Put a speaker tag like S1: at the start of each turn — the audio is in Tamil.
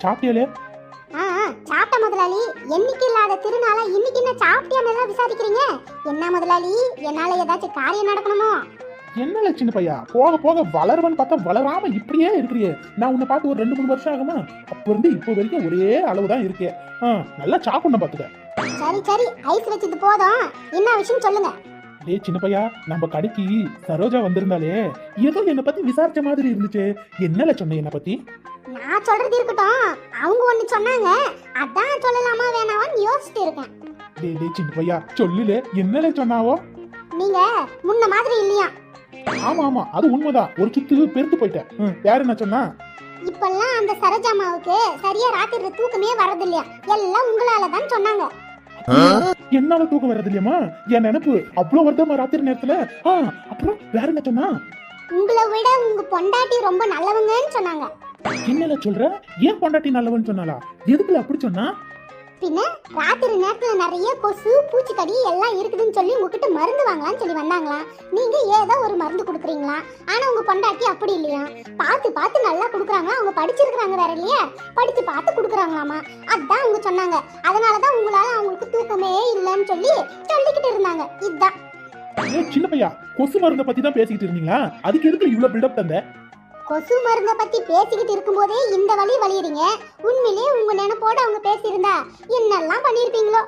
S1: சாப்பிட்டியாலே?
S2: சாப்பிட்ட முதலாளி. என்னைக்கு இல்லாத திருநாள இன்னைக்கு என்ன சாப்பிட்டியான்னு எல்லாம் விசாரிக்கிறீங்க? என்ன முதலாளி, என்னால ஏதாச்சும் காரியம் நடக்கணுமோ?
S1: என்னல சின்ன பையா, போக போக வளருவன்னு பார்த்தா வளராம இப்படியே இருக்கிறியே. நான் உன்னை பார்த்து ஒரு 2-3 வருஷம் ஆகுமா? அப்ப இருந்து இப்போ வரைக்கும் ஒரே அளவுதான் இருக்கே. நல்லா சாப்பிடணும் பாத்துக்க.
S2: சரி சரி, ஐஸ் வச்சது போதும். என்ன விஷயம் சொல்லுங்க.
S1: டே சின்ன பையா, நம்ம கடைக்கு சரோஜா வந்திருந்தாலே ஏதோ என்னை பத்தி விசாரிச்ச மாதிரி இருந்துச்சு. என்னல சொன்ன என்ன பத்தி?
S2: நான் சொல்றது இருக்கட்டும், அவங்க ஒண்ணு சொன்னாங்க, அதான் சொல்லலாமா வேணாமான்னு யோசிச்சுட்டு இருக்கேன்.
S1: டே சின்ன பையா சொல்லுல, என்னல சொன்னாவோ?
S2: நீங்க முன்ன மாதிரி இல்லையா?
S1: ஆமா ஆமா, அது உண்மைதான். ஒரு சுத்து பெருத்து போயிட்டேன். யாரு என்ன சொன்னா?
S2: இப்பெல்லாம் அந்த சரோஜாமாவுக்கு சரியா ராத்திரி தூக்கமே வரது இல்லையா, எல்லாம் உங்களால தான் சொன்னாங்க.
S1: என்னால தூக்கம் வர்றது இல்லையம்மா? என் நினைப்பு அவ்வளவு வருதமா ராத்திரி நேரத்துல. அப்புறம் வேற என்ன சொன்னா?
S2: உங்களை விட உங்க பொண்டாட்டி ரொம்ப நல்லவங்கன்னு சொன்னாங்க.
S1: என்னல சொல்ற? ஏன் பொண்டாட்டி நல்லவன்னு சொன்னாலா? எதுக்குல அப்படி சொன்னா?
S2: பின்ன ராத்திரி நேரத்துல நிறைய கொசு பூச்சிக்கடி எல்லாம் இருக்குதுன்னு சொல்லி உங்ககிட்ட மருந்து வாங்கலாம்னு சொல்லி வந்தாங்களாம். நீங்க ஏதோ ஒரு மருந்து கொடுக்குறீங்களா? ஆனா உங்க பொண்டாட்டி அப்படி இல்லையா, பார்த்து பார்த்து நல்லா கொடுக்குறாங்க. அவங்க படிச்சிருக்காங்க வேற இல்லையா, படிச்சு பார்த்து கொடுக்குறாங்களாமா. அதான் அவங்க சொன்னாங்க. அதனாலதான் உங்களால அவங்களுக்கு தூக்கமே இல்லைன்னு சொல்லி சொல்லிக்கிட்டு இருந்தாங்க. இதுதான்.
S1: சின்ன பையா, கொசு மருந்தை பத்தி தான் பேசிக்கிட்டு இருந்தீங்களா? அதுக்கு எதுக்கு இவ்வளவு பில்டப் தந்த?
S2: கொசு மருந்தை பத்தி பேசிக்கிட்டு இருக்கும் போதே இந்த வழி வலியுறீங்க. உண்மையிலே உங்க நினைப்போட அவங்க பேசியிருந்தா என்னெல்லாம் பண்ணிருப்பீங்களோ.